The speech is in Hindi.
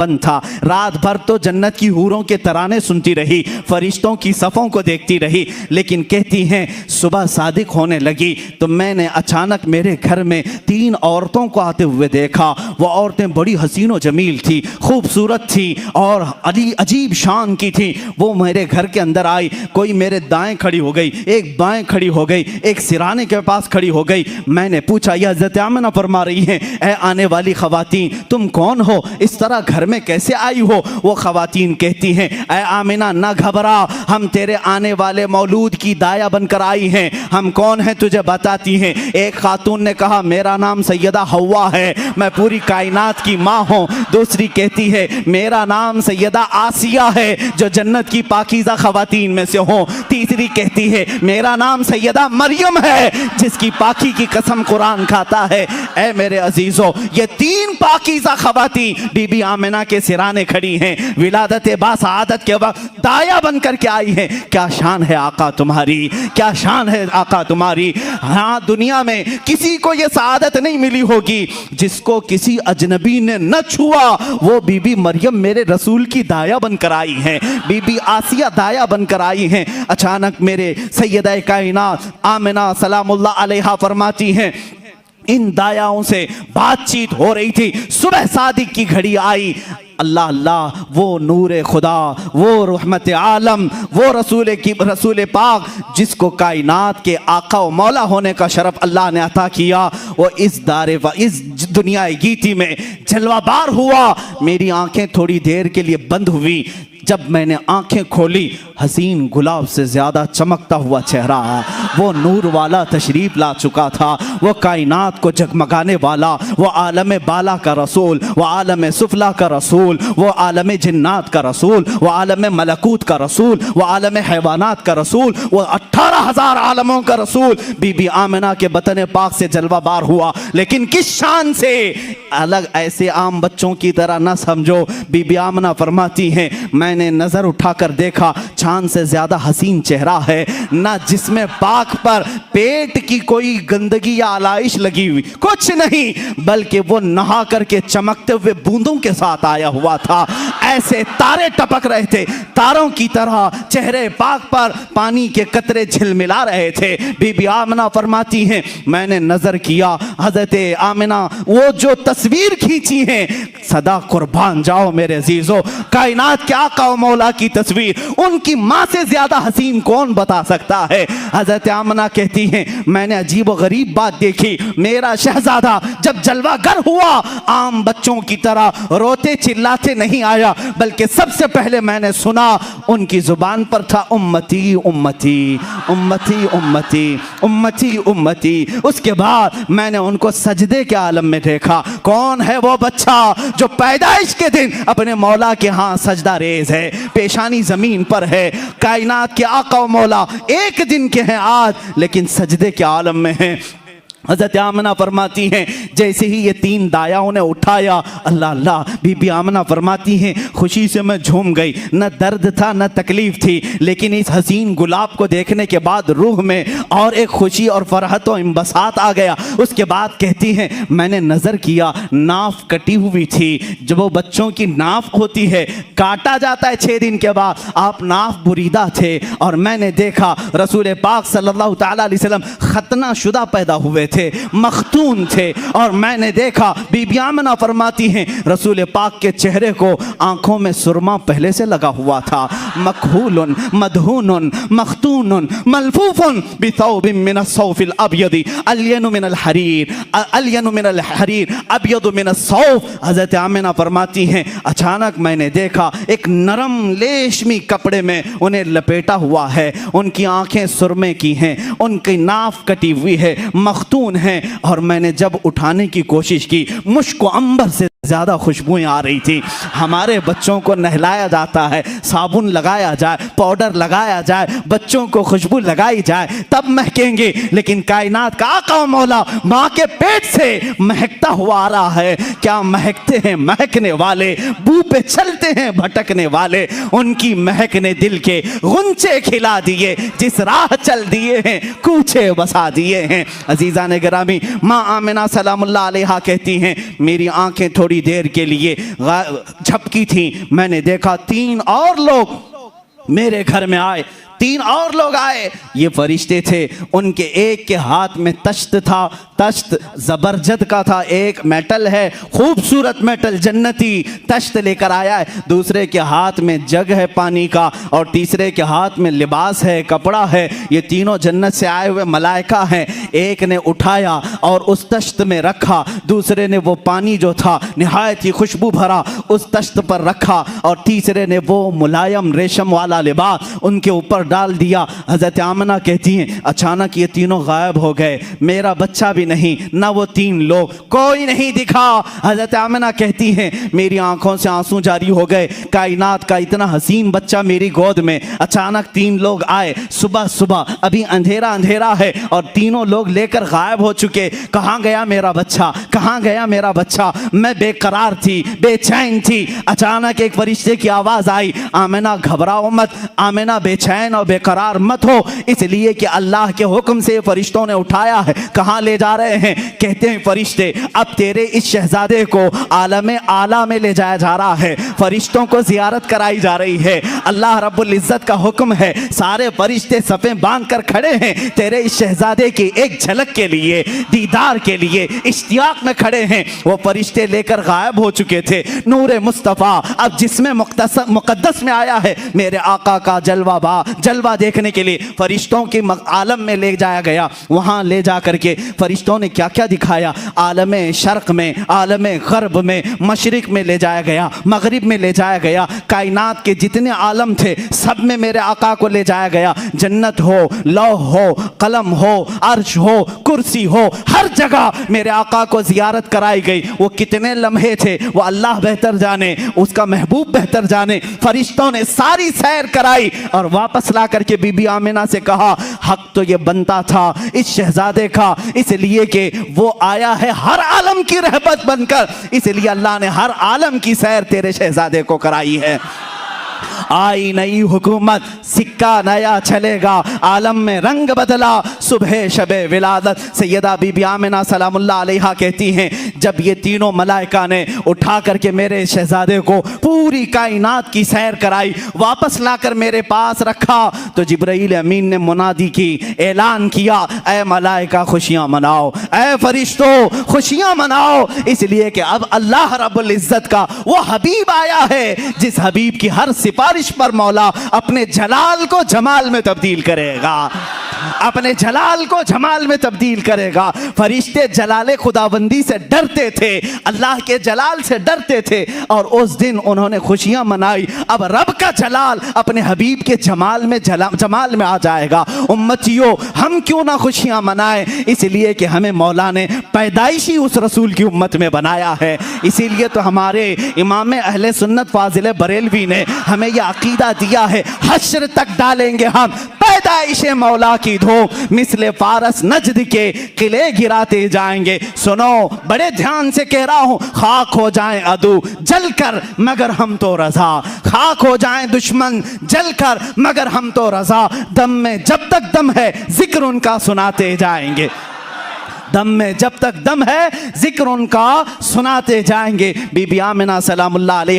बंद था। रात भर तो जन्नत की हूरों के तराने सुनती रही, फरिश्तों की सफ़ों को देखती रही, लेकिन कहती हैं सुबह सादिक होने लगी तो मैंने अचानक मेरे घर में 3 औरतों को आते हुए देखा। वो औरतें बड़ी हसीन व जमील थी, खूबसूरत थी और अजीब शान की थी। वो मेरे घर के अंदर आई, कोई मेरे दाएं खड़ी हो गई, एक बाएं खड़ी हो गई, एक सिराने के पास खड़ी हो गई। मैंने पूछा यह हज़रत आमिना फरमा रही हैं, ऐ आने वाली ख़वातीन तुम कौन हो, इस तरह घर में कैसे आई हो? वो ख़वातीन कहती हैं ऐ आमिना ना घबरा, हम तेरे आने वाले मौलूद की दाया बनकर आई हैं। हम कौन हैं तुझे बताती हैं। एक खातून ने कहा मेरा नाम सैयदा हव्वा है, मैं पूरी कायनात की माँ हूँ। दूसरी कहती है मेरा नाम सैयदा आसिया है जो जन्नत की पाकीज़ा ख़वातीन में से हो। तीसरी कहती है मेरा नाम सैयदा मरियम है जिसकी पाकी की कसम कुरान खाता है। ऐ मेरे अजीज़ों, ये 3 पाकीज़ा ख़वातीन बीबी आमिना के सिराने खड़ी हैं, विलादत बासआदत के वक्त दाया बनकर के आई हैं। क्या शान है आका तुम्हारी, क्या शान है आका तुम्हारी। हाँ, दुनिया में किसी को ये सआदत नहीं मिली होगी जिसको किसी अजनबी ने न छुआ। वो बीबी मरियम मेरे रसूल की दाया बनकर आई हैं, बीबी आसिया दाया बनकर आई हैं। अचानक मेरे सैयदा कायनात आमिना सलामुल्लाह अलैहा फरमाती हैं इन दायाओं से बातचीत हो रही थी, सुबह सादिक की घड़ी आई। अल्लाह अल्लाह, वो नूर खुदा, वो रहमत आलम, वो रसूल पाक जिसको कायनात के आका व मौला होने का शरफ अल्लाह ने अता किया, वो इस दारे व इस दुनिया गीती में जलवाबार हुआ। मेरी आंखें थोड़ी देर के लिए बंद हुई, जब मैंने आंखें खोली हसीन गुलाब से ज़्यादा चमकता हुआ चेहरा, वो नूर वाला तशरीफ़ ला चुका था, वो कायनात को जगमगाने वाला, वो आलम बाला का रसूल, वो आलम सुफला का रसूल, वो आलम जिन्नात का रसूल, वो आलम मलकूत का रसूल, वो आलम हैवानात का रसूल, वो 18,000 आलमों का रसूल बीबी आमिना के बतन पाक से जलवाबार हुआ। लेकिन किस शान से, अलग ऐसे आम बच्चों की तरह न समझो। बीबी आमिना फरमाती हैं मैंने नज़र उठाकर देखा, चांद से ज़्यादा हसीन चेहरा है, ना जिसमें पाक पर पेट की कोई गंदगी या आलाइश लगी हुई, कुछ नहीं, बल्कि वो नहा करके चमकते हुए बूंदों के साथ आया हुआ था। ऐसे तारे टपक रहे थे, तारों की तरह चेहरे पाक पर पानी के कतरे झिलमिला रहे थे। बीबी आमिना फरमाती हैं मैंने नज़र किया, हज़रत आमिना वो जो तस्वीर खींची है, सदा कुर्बान जाओ मेरे अजीज़ों, कायनात के आका व मौला की तस्वीर, उनकी माँ से ज़्यादा हसीन कौन बता सकता है। हज़रत आमिना कहती हैं मैंने अजीब व गरीब बात देखी, मेरा शहजादा जब जलवागर हुआ आम बच्चों की तरह रोते चिल्लाते नहीं आया, बल्कि सबसे पहले मैंने सुना उनकी ज़ुबान पर था उम्मती उम्मती उम्मती उम्मती उम्मती उम्मती। उसके बाद मैंने उनको सजदे के आलम में देखा। कौन है वो बच्चा जो पैदाइश के दिन अपने मौला के यहाँ सजदा रेज है, पेशानी ज़मीन पर है। कायनात के आका व मौला एक दिन के हैं आज, लेकिन सजदे के आलम में हैं। हज़रत आमिना फरमाती हैं जैसे ही ये 3 दायाओं ने उठाया, अल्लाह अल्लाह, बीबी आमिना फरमाती हैं खुशी से मैं झूम गई, न दर्द था न तकलीफ़ थी, लेकिन इस हसीन गुलाब को देखने के बाद रूह में और एक खुशी और फरहत व इम्बसात आ गया। उसके बाद कहती हैं मैंने नज़र किया, नाफ कटी हुई थी, जब वो बच्चों की नाफ होती है, काटा जाता है 6 दिन के बाद, आप नाफ बुरीदा थे और मैंने देखा रसूल पाक सल्लल्लाहु तआला अलैहि वसल्लम खतना शुदा पैदा हुए थे, मखतून थे। और मैंने देखा, बीबी आमिना फरमाती हैं रसूल पाक के चेहरे को आंखों में सुरमा पहले से लगा हुआ था, मखहूलन मदहूनुन मखतूनुन मलफूफुन बिथौबिन मिन सौफिल अबयदी अलियनु मिनल हरीर अलियनु मिनल हरीर अबयदु मिन सौफ। हज़रत आमिना फरमाती हैं अचानक मैंने देखा एक नरम लेशमी कपड़े में उन्हें लपेटा हुआ है, उनकी आंखें सुरमे की हैं, उनकी नाफ कटी हुई है, मखतून हैं। और मैंने जब उठाने की कोशिश की, मुश्क अंबर से ज़्यादा खुशबुएं आ रही थी। हमारे बच्चों को नहलाया जाता है, साबुन लगाया जाए, पाउडर लगाया जाए, बच्चों को खुशबू लगाई जाए तब महकेंगे, लेकिन कायनात का आका व मौला माँ के पेट से महकता हुआ आ रहा है। क्या महकते हैं महकने वाले, बू पे चलते हैं भटकने वाले, उनकी महक ने दिल के गुंचे खिला दिए, जिस राह चल दिए हैं कूचे बसा दिए हैं। अजीज़ान गिरामी, माँ आमिना सलामुल्लाह अलैहा कहती हैं मेरी आंखें थोड़ी थोड़ी देर के लिए झपकी थी, मैंने देखा 3 और लोग मेरे घर में आए, 3 और लोग आए। ये फरिश्ते थे, उनके एक के हाथ में तश्त था, तश्त जबरजद का था, एक मेटल है, खूबसूरत मेटल जन्नती तश्त लेकर आया है, दूसरे के हाथ में जग है पानी का, और तीसरे के हाथ में लिबास है, कपड़ा है। ये तीनों जन्नत से आए हुए मलाइका हैं। एक ने उठाया और उस तश्त में रखा, दूसरे ने वो पानी जो था निहायत ही खुशबू भरा उस तश्त पर रखा, और तीसरे ने वो मुलायम रेशम वाला लिबास उनके ऊपर डाल दिया। हज़रत आमना कहती हैं अचानक ये तीनों गायब हो गए, मेरा बच्चा भी नहीं, ना वो 3 लोग, कोई नहीं दिखा। हज़रत आमना कहती हैं मेरी आंखों से आंसू जारी हो गए, कायनात का इतना हसीन बच्चा मेरी गोद में, अचानक 3 लोग आए, सुबह सुबह, अभी अंधेरा अंधेरा है और तीनों लोग लेकर गायब हो चुके। कहाँ गया मेरा बच्चा, कहाँ गया मेरा बच्चा? मैं बेकरार थी, बेचैन थी। अचानक एक फरिश्ते की आवाज़ आई, आमना घबराओ मत, आमना बेचैन और बेकरार मत हो, इसलिए कि अल्लाह के हुक्म से फरिश्तों ने उठाया है। कहाँ ले जा रहे हैं? कहते हैं फरिश्ते अब तेरे इस शहजादे को आलम आला में ले जाया जा रहा है, फरिश्तों को जियारत कराई जा रही है। अल्लाह रब्बुल इज्जत का हुक्म है, सारे फरिश्ते सफ़ें बांध कर खड़े हैं तेरे इस शहजादे की एक झलक के लिए, दीदार के लिए इश्तियाक में खड़े हैं। वो फरिश्ते लेकर गायब हो चुके थे। नूर मुस्तफ़ा अब जिसमें मुक़द्दस में आया है, मेरे आका का जलवा देखने के लिए फरिश्तों के आलम में ले जाया गया। वहाँ ले जा करके फरिश्तों ने क्या क्या दिखाया, आलम शर्क में, आलम गर्ब में, मशरिक में ले जाया गया, मगरिब में ले जाया गया। कायनात के जितने आलम थे सब में मेरे आका को ले जाया गया। जन्नत हो, लौह हो, कलम हो, अर्श हो, कुर्सी हो, हर जगह मेरे आका को जियारत कराई गई। वो कितने लम्हे थे वो अल्लाह बेहतर जाने, उसका महबूब बेहतर जाने। फरिश्तों ने सारी सैर कराई और वापस ला करके बीबी आमिना से कहा हक तो ये बनता था इस शहजादे का, इसलिए कि वो आया है हर आलम की रहमत बनकर, इसलिए अल्लाह ने हर आलम की सैर तेरे शहजादे को कराई है। आई नई हुकूमत, सिक्का नया चलेगा, आलम में रंग बदला, सुबह शबे विलादत। सैयदा बीबी आमिना सलामुल्लाह अलैहा कहती हैं जब ये तीनों मलाइका ने उठा करके मेरे शहजादे को पूरी कायनात की सैर कराई, वापस लाकर मेरे पास रखा, तो जिब्राईल अमीन ने मुनादी की, ऐलान किया, ऐ मलाइका खुशियाँ मनाओ, ऐ फरिश्तों खुशियाँ मनाओ, इसलिए कि अब अल्लाह रब्बुल इज्जत का वो हबीब आया है जिस हबीब की हर सिफारिश पर मौला अपने जलाल को जमाल में तब्दील करेगा, अपने जलाल को जमाल में तब्दील करेगा। फरिश्ते जलाले खुदाबंदी से डरते थे, अल्लाह के जलाल से डरते थे, और उस दिन उन्होंने खुशियां मनाई। अब रब का जलाल अपने हबीब के जमाल में आ जाएगा। उम्मतियों हम क्यों ना खुशियां मनाएं, इसलिए कि हमें मौला ने पैदाइशी उस रसूल की उम्मत में बनाया है। इसीलिए तो हमारे इमाम अहले सुन्नत फाजिल बरेलवी ने हमें यह अकीदा दिया है, हश्र तक डालेंगे हम पैदाइश मौला की धूम, मिसले फारस नजद के किले गिराते जाएंगे। सुनो बड़े ध्यान से कह रहा हूं, खाक हो जाएं अदू जलकर मगर हम तो रजा, खाक हो जाएं दुश्मन जलकर मगर हम तो रजा, दम में जब तक दम है जिक्र उनका सुनाते जाएंगे, दम में जब तक दम है जिक्र उनका सुनाते जाएंगे। बीबी आमिना सलामुल्लाह अलैहा